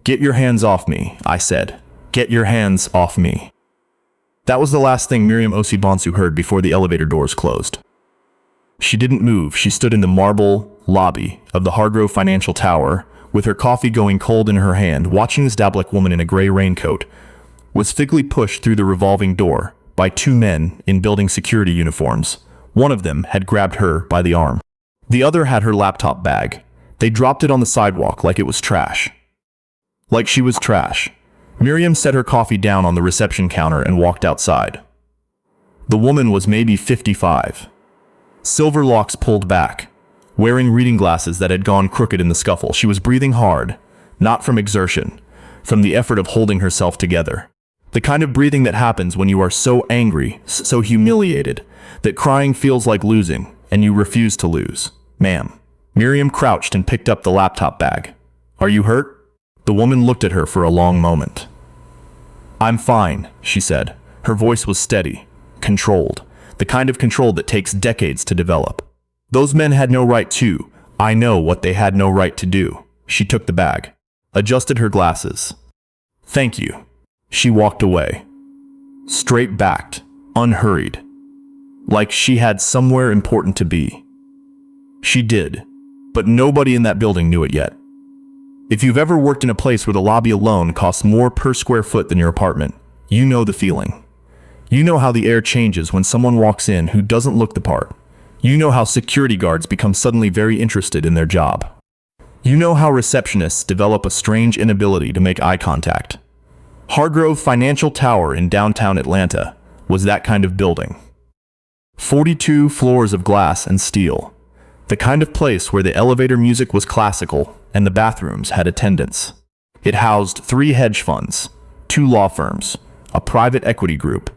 "Get your hands off me," I said. "Get your hands off me." That was the last thing Miriam Osibansu heard before the elevator doors closed. She didn't move. She stood in the marble lobby of the Hargrove Financial Tower, with her coffee going cold in her hand, watching this Dablek woman in a gray raincoat was thickly pushed through the revolving door by two men in building security uniforms. One of them had grabbed her by the arm. The other had her laptop bag. They dropped it on the sidewalk like it was trash. Like she was trash. Miriam set her coffee down on the reception counter and walked outside. The woman was maybe 55. Silver locks pulled back. Wearing reading glasses that had gone crooked in the scuffle, she was breathing hard, not from exertion, from the effort of holding herself together. The kind of breathing that happens when you are so angry, so humiliated, that crying feels like losing, and you refuse to lose. "Ma'am." Miriam crouched and picked up the laptop bag. "Are you hurt?" The woman looked at her for a long moment. "I'm fine," she said. Her voice was steady, controlled, the kind of control that takes decades to develop. "Those men had no right to. I know what they had no right to do." She took the bag, adjusted her glasses. "Thank you." She walked away, straight-backed, unhurried, like she had somewhere important to be. She did, but nobody in that building knew it yet. If you've ever worked in a place where the lobby alone costs more per square foot than your apartment, you know the feeling. You know how the air changes when someone walks in who doesn't look the part. You know how security guards become suddenly very interested in their job. You know how receptionists develop a strange inability to make eye contact. Hargrove Financial Tower in downtown Atlanta was that kind of building. 42 floors of glass and steel. The kind of place where the elevator music was classical and the bathrooms had attendants. It housed 3 hedge funds, 2 law firms, a private equity group,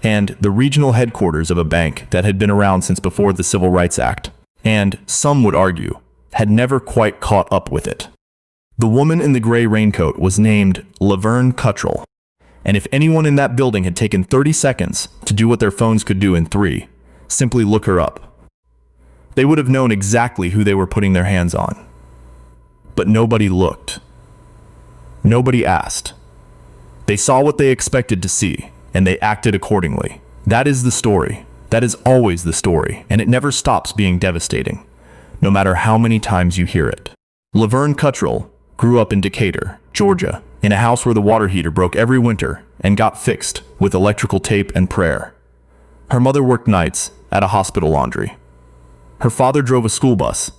and the regional headquarters of a bank that had been around since before the Civil Rights Act, and, some would argue, had never quite caught up with it. The woman in the gray raincoat was named Laverne Cuttrell, and if anyone in that building had taken 30 seconds to do what their phones could do in 3, simply look her up, they would have known exactly who they were putting their hands on. But nobody looked. Nobody asked. They saw what they expected to see, and they acted accordingly. That is the story. That is always the story, and it never stops being devastating, no matter how many times you hear it. Laverne Cuttrell grew up in Decatur, Georgia, in a house where the water heater broke every winter and got fixed with electrical tape and prayer. Her mother worked nights at a hospital laundry. Her father drove a school bus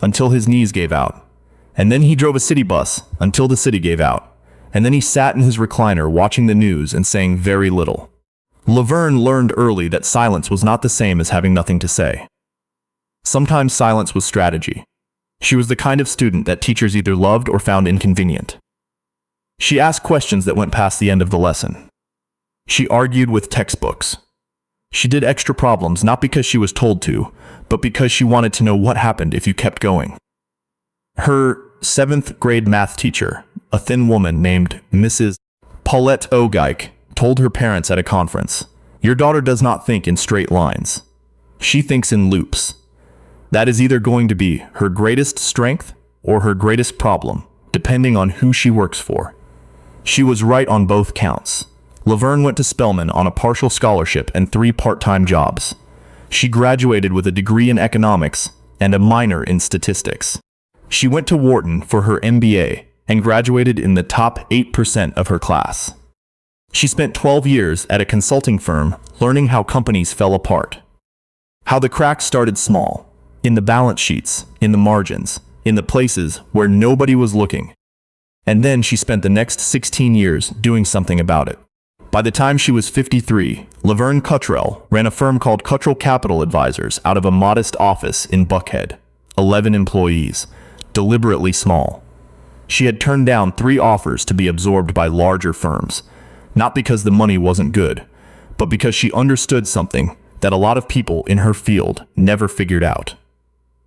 until his knees gave out, and then he drove a city bus until the city gave out, and then he sat in his recliner watching the news and saying very little. Laverne learned early that silence was not the same as having nothing to say. Sometimes silence was strategy. She was the kind of student that teachers either loved or found inconvenient. She asked questions that went past the end of the lesson. She argued with textbooks. She did extra problems not because she was told to, but because she wanted to know what happened if you kept going. Her 7th grade math teacher, a thin woman named Mrs. Paulette O'Geik, told her parents at a conference, "Your daughter does not think in straight lines. She thinks in loops. That is either going to be her greatest strength or her greatest problem, depending on who she works for." She was right on both counts. Laverne went to Spelman on a partial scholarship and 3 part-time jobs. She graduated with a degree in economics and a minor in statistics. She went to Wharton for her MBA and graduated in the top 8% of her class. She spent 12 years at a consulting firm learning how companies fell apart. How the cracks started small, in the balance sheets, in the margins, in the places where nobody was looking. And then she spent the next 16 years doing something about it. By the time she was 53, Laverne Cuttrell ran a firm called Cuttrell Capital Advisors out of a modest office in Buckhead, 11 employees, deliberately small. She had turned down 3 offers to be absorbed by larger firms, not because the money wasn't good, but because she understood something that a lot of people in her field never figured out.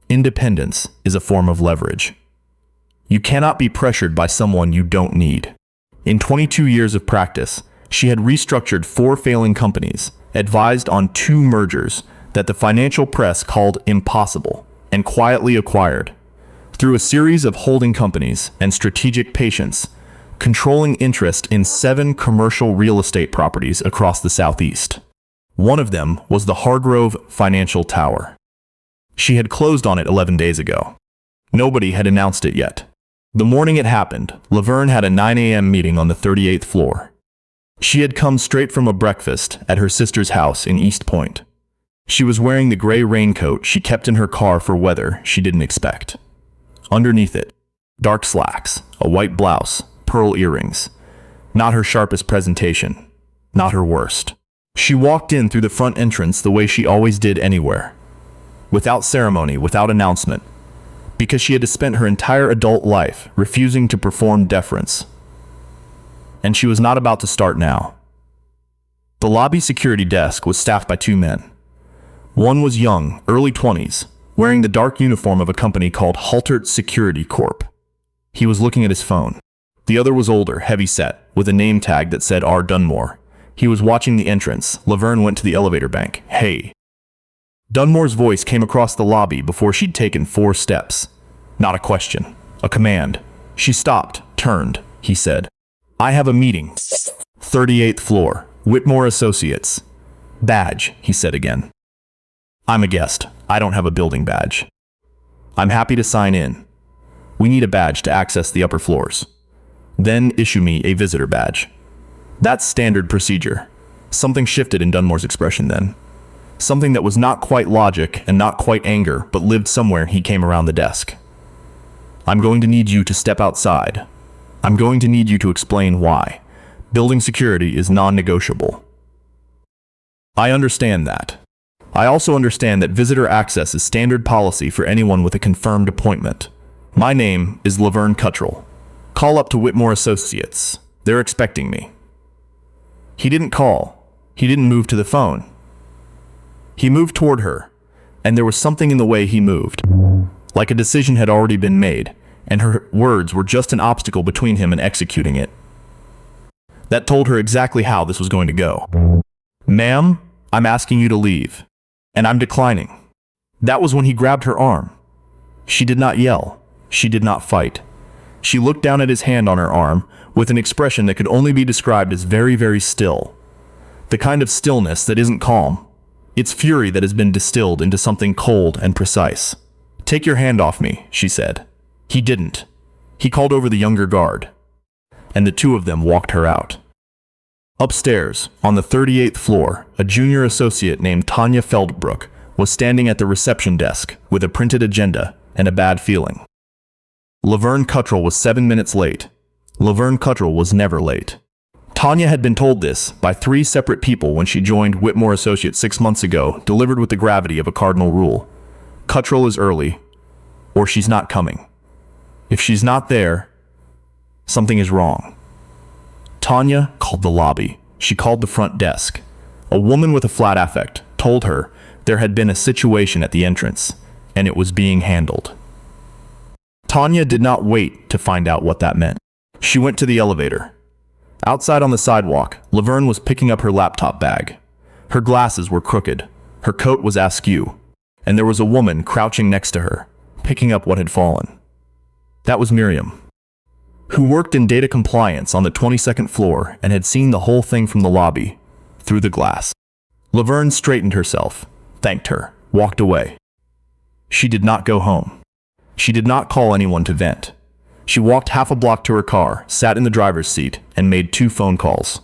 Independence is a form of leverage. You cannot be pressured by someone you don't need. In 22 years of practice, she had restructured 4 failing companies, advised on 2 mergers that the financial press called impossible, and quietly acquired. through a series of holding companies and strategic patience, controlling interest in 7 commercial real estate properties across the Southeast. One of them was the Hargrove Financial Tower. She had closed on it 11 days ago. Nobody had announced it yet. The morning it happened, Laverne had a 9 a.m. meeting on the 38th floor. She had come straight from a breakfast at her sister's house in East Point. She was wearing the gray raincoat she kept in her car for weather she didn't expect. Underneath it, dark slacks, a white blouse, pearl earrings. Not her sharpest presentation. Not her worst. She walked in through the front entrance the way she always did anywhere. Without ceremony, without announcement. Because she had spent her entire adult life refusing to perform deference. And she was not about to start now. The lobby security desk was staffed by 2 men. One was young, early 20s, wearing the dark uniform of a company called Haltert Security Corp. He was looking at his phone. The other was older, heavy-set, with a name tag that said R. Dunmore. He was watching the entrance. Laverne went to the elevator bank. "Hey." Dunmore's voice came across the lobby before she'd taken 4 steps. Not a question, a command. She stopped, turned. He said, "I have a meeting. 38th floor, Whitmore Associates." "Badge," he said again. "I'm a guest. I don't have a building badge." "I'm happy to sign in. We need a badge to access the upper floors. Then issue me a visitor badge." That's standard procedure. Something shifted in Dunmore's expression then. Something that was not quite logic and not quite anger, but lived somewhere. He came around the desk. "I'm going to need you to step outside. I'm going to need you to explain why. Building security is non-negotiable." "I understand that. I also understand that visitor access is standard policy for anyone with a confirmed appointment. My name is Laverne Cuttrell. Call up to Whitmore Associates. They're expecting me." He didn't call. He didn't move to the phone. He moved toward her, and there was something in the way he moved. Like a decision had already been made, and her words were just an obstacle between him and executing it. That told her exactly how this was going to go. "Ma'am, I'm asking you to leave. And I'm declining." That was when he grabbed her arm. She did not yell. She did not fight. She looked down at his hand on her arm with an expression that could only be described as very, very still. The kind of stillness that isn't calm. It's fury that has been distilled into something cold and precise. "Take your hand off me," she said. He didn't. He called over the younger guard, and the 2 of them walked her out. Upstairs, on the 38th floor, a junior associate named Tanya Feldbrook was standing at the reception desk with a printed agenda and a bad feeling. Laverne Cuttrell was 7 minutes late. Laverne Cuttrell was never late. Tanya had been told this by 3 separate people when she joined Whitmore Associates 6 months ago, delivered with the gravity of a cardinal rule. Cuttrell is early, or she's not coming. If she's not there, something is wrong. Tanya called the lobby. She called the front desk. A woman with a flat affect told her there had been a situation at the entrance, and it was being handled. Tanya did not wait to find out what that meant. She went to the elevator. Outside on the sidewalk, Laverne was picking up her laptop bag. Her glasses were crooked. Her coat was askew. And there was a woman crouching next to her, picking up what had fallen. That was Miriam, who worked in data compliance on the 22nd floor and had seen the whole thing from the lobby, through the glass. Laverne straightened herself, thanked her, walked away. She did not go home. She did not call anyone to vent. She walked half a block to her car, sat in the driver's seat, and made 2 phone calls.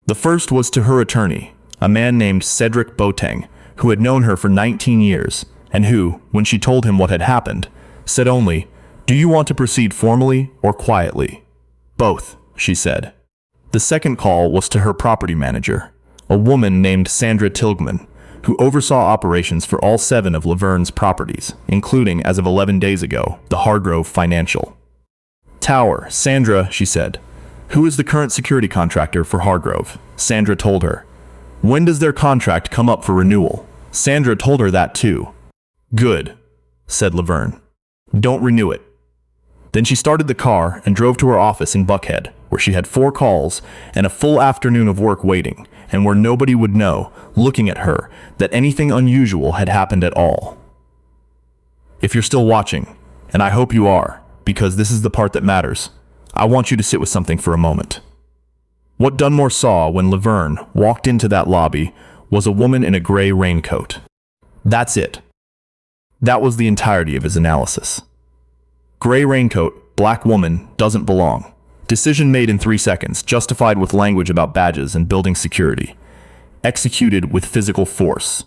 The first was to her attorney, a man named Cedric Boateng, who had known her for 19 years, and who, when she told him what had happened, said only, "Do you want to proceed formally or quietly?" "Both," she said. The second call was to her property manager, a woman named Sandra Tilgman, who oversaw operations for all 7 of Laverne's properties, including, as of 11 days ago, the Hargrove Financial Tower. "Sandra," she said, "who is the current security contractor for Hargrove?" Sandra told her. "When does their contract come up for renewal?" Sandra told her that too. "Good," said Laverne. "Don't renew it." Then she started the car and drove to her office in Buckhead, where she had 4 calls and a full afternoon of work waiting, and where nobody would know, looking at her, that anything unusual had happened at all. If you're still watching, And I hope you are, because this is the part that matters. I want you to sit with something for a moment. What Dunmore saw when Laverne walked into that lobby was a woman in a gray raincoat. That's it. That was the entirety of his analysis. Gray raincoat, black woman, doesn't belong. Decision made in 3 seconds, justified with language about badges and building security. Executed with physical force.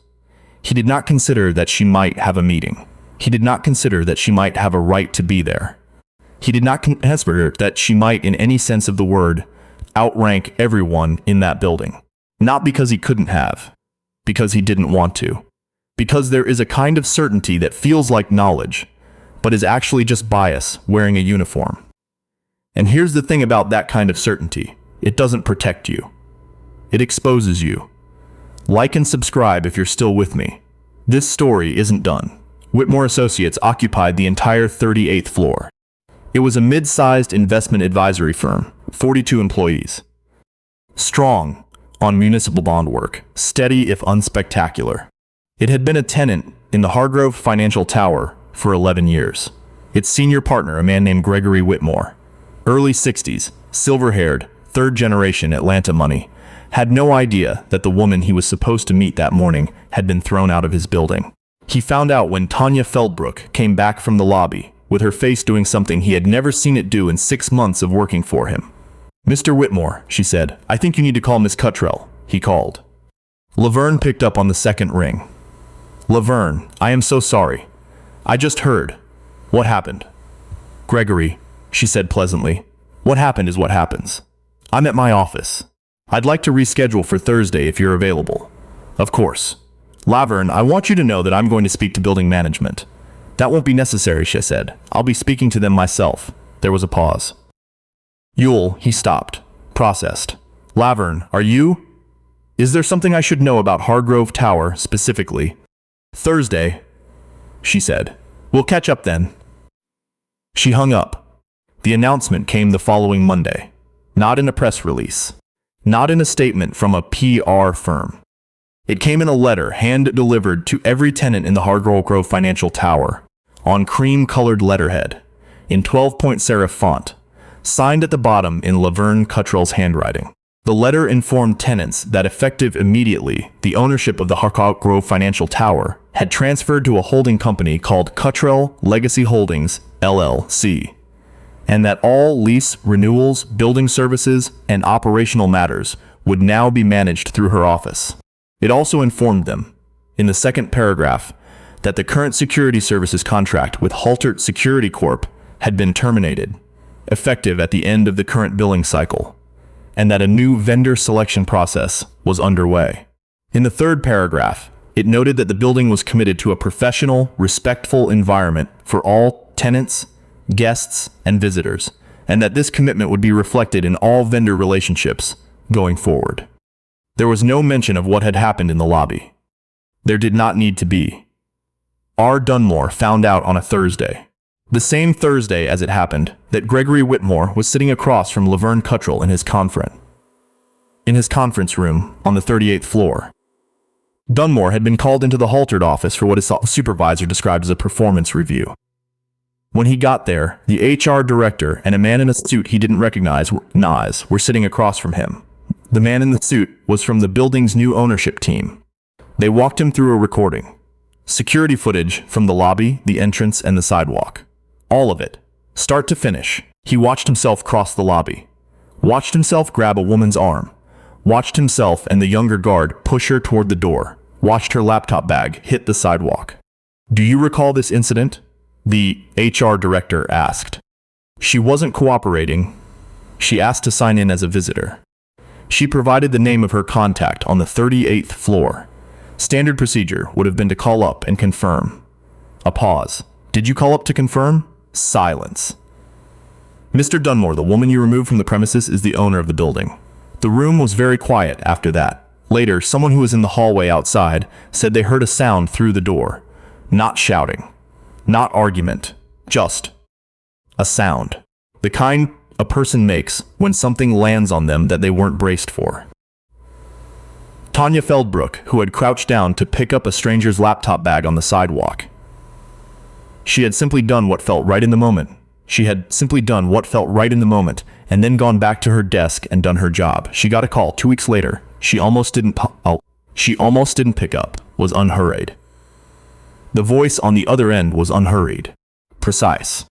He did not consider that she might have a meeting. He did not consider that she might have a right to be there. He did not consider that she might, in any sense of the word, outrank everyone in that building. Not because he couldn't have, because he didn't want to. Because there is a kind of certainty that feels like knowledge, but is actually just bias wearing a uniform. And here's the thing about that kind of certainty. It doesn't protect you. It exposes you. Like and subscribe if you're still with me. This story isn't done. Whitmore Associates occupied the entire 38th floor. It was a mid-sized investment advisory firm, 42 employees. Strong on municipal bond work, steady if unspectacular. It had been a tenant in the Hargrove Financial Tower for 11 years. Its senior partner, a man named Gregory Whitmore, early 60s, silver-haired, third-generation Atlanta money, had no idea that the woman he was supposed to meet that morning had been thrown out of his building. He found out when Tanya Feldbrook came back from the lobby, with her face doing something he had never seen it do in 6 months of working for him. "Mr. Whitmore," she said, "I think you need to call Miss Cuttrell," he called. Laverne picked up on the second ring. "Laverne, I am so sorry. I just heard. What happened?" "Gregory," she said pleasantly, "what happened is what happens. I'm at my office. I'd like to reschedule for Thursday if you're available." "Of course." "Laverne, I want you to know that I'm going to speak to building management." "That won't be necessary," she said. "I'll be speaking to them myself." There was a pause. "Yule," he stopped, processed. "Laverne, are you? Is there something I should know about Hargrove Tower specifically?" "Thursday," she said. "We'll catch up then." She hung up. The announcement came the following Monday. Not in a press release. Not in a statement from a PR firm. It came in a letter hand-delivered to every tenant in the Hargrove Financial Tower, on cream-colored letterhead, in 12-point serif font, signed at the bottom in Laverne Cuttrell's handwriting. The letter informed tenants that effective immediately, the ownership of the Hargrove Financial Tower had transferred to a holding company called Cuttrell Legacy Holdings, LLC, and that all lease renewals, building services, and operational matters would now be managed through her office. It also informed them, in the second paragraph, that the current security services contract with Haltert Security Corp had been terminated, effective at the end of the current billing cycle, and that a new vendor selection process was underway. In the third paragraph, it noted that the building was committed to a professional, respectful environment for all tenants, guests, and visitors, and that this commitment would be reflected in all vendor relationships going forward. There was no mention of what had happened in the lobby. There did not need to be. R. Dunmore found out on a Thursday. The same Thursday as it happened, that Gregory Whitmore was sitting across from Laverne Cuttrell in his conference room on the 38th floor. Dunmore had been called into the Haltert office for what his supervisor described as a performance review. When he got there, the HR director and a man in a suit he didn't recognize were sitting across from him. The man in the suit was from the building's new ownership team. They walked him through a recording. Security footage from the lobby, the entrance, and the sidewalk. All of it, start to finish. He watched himself cross the lobby. Watched himself grab a woman's arm. Watched himself and the younger guard push her toward the door. Watched her laptop bag hit the sidewalk. "Do you recall this incident?" the HR director asked. She wasn't cooperating. She asked to sign in as a visitor. She provided the name of her contact on the 38th floor. Standard procedure would have been to call up and confirm. A pause. "Did you call up to confirm?" Silence. "Mr. Dunmore, the woman you removed from the premises is the owner of the building." The room was very quiet after that. Later, someone who was in the hallway outside said they heard a sound through the door. Not shouting. Not argument. Just a sound. The kind a person makes when something lands on them that they weren't braced for. Tanya Feldbrook, who had crouched down to pick up a stranger's laptop bag on the sidewalk. She had simply done what felt right in the moment. She had simply done what felt right in the moment, and then gone back to her desk and done her job. She got a call 2 weeks later. She almost didn't pick up, was unhurried. The voice on the other end was unhurried, precise.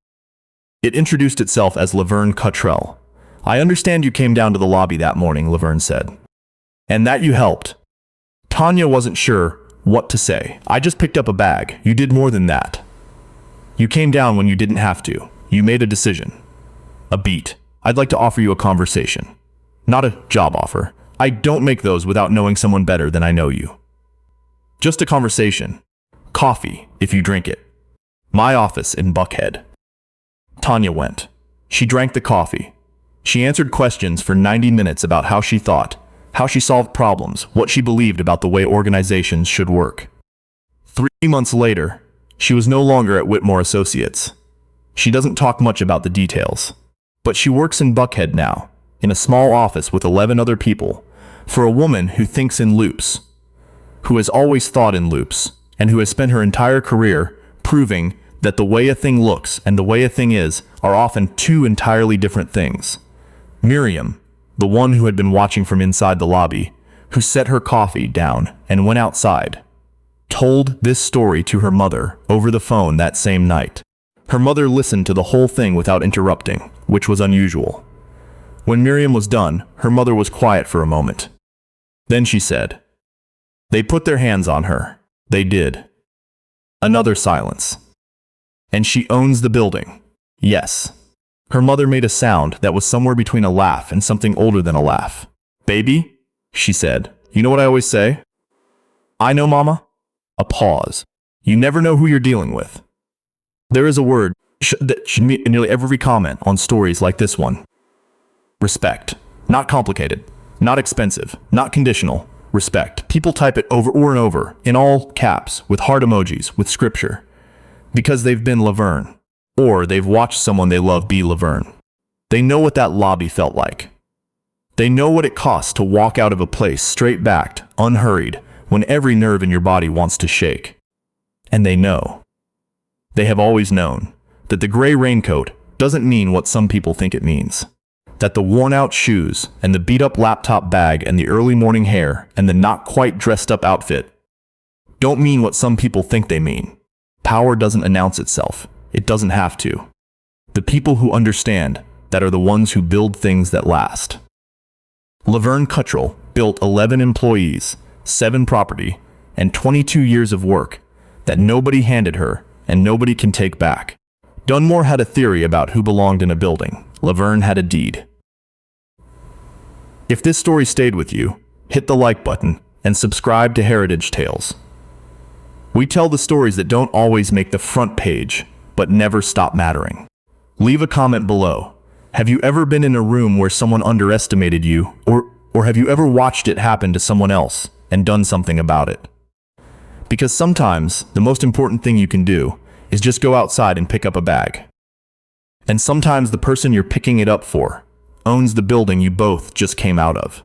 It introduced itself as Laverne Cuttrell. I understand you came down to the lobby that morning, Laverne said. And that you helped. Tanya wasn't sure what to say. I just picked up a bag. You did more than that. You came down when you didn't have to. You made a decision. A beat. I'd like to offer you a conversation. Not a job offer. I don't make those without knowing someone better than I know you. Just a conversation. Coffee, if you drink it. My office in Buckhead. Tanya went. She drank the coffee. She answered questions for 90 minutes about how she thought, how she solved problems, what she believed about the way organizations should work. 3 months later, she was no longer at Whitmore Associates. She doesn't talk much about the details. But she works in Buckhead now, in a small office with 11 other people, for a woman who thinks in loops, who has always thought in loops, and who has spent her entire career proving that the way a thing looks and the way a thing is are often two entirely different things. Miriam, the one who had been watching from inside the lobby, who set her coffee down and went outside, told this story to her mother over the phone that same night. Her mother listened to the whole thing without interrupting, which was unusual. When Miriam was done, her mother was quiet for a moment. Then she said, "They put their hands on her. They did." Another silence. "And she owns the building." "Yes." Her mother made a sound that was somewhere between a laugh and something older than a laugh. "Baby," she said, "you know what I always say?" "I know, Mama." A pause. "You never know who you're dealing with." There is a word that should meet in nearly every comment on stories like this one. Respect. Not complicated. Not expensive. Not conditional. Respect. People type it over and over, in all caps, with heart emojis, with scripture. Because they've been Laverne. Or they've watched someone they love be Laverne. They know what that lobby felt like. They know what it costs to walk out of a place straight-backed, unhurried, when every nerve in your body wants to shake. And they know. They have always known that the gray raincoat doesn't mean what some people think it means. That the worn-out shoes and the beat-up laptop bag and the early morning hair and the not-quite-dressed-up outfit don't mean what some people think they mean. Power doesn't announce itself. It doesn't have to. The people who understand that are the ones who build things that last. Laverne Cuttrell built 11 employees, 7 property, and 22 years of work that nobody handed her and nobody can take back. Dunmore had a theory about who belonged in a building. Laverne had a deed. If this story stayed with you, hit the like button and subscribe to Heritage Tales. We tell the stories that don't always make the front page, but never stop mattering. Leave a comment below. Have you ever been in a room where someone underestimated you, or have you ever watched it happen to someone else and done something about it? Because sometimes the most important thing you can do is just go outside and pick up a bag. And sometimes the person you're picking it up for owns the building you both just came out of.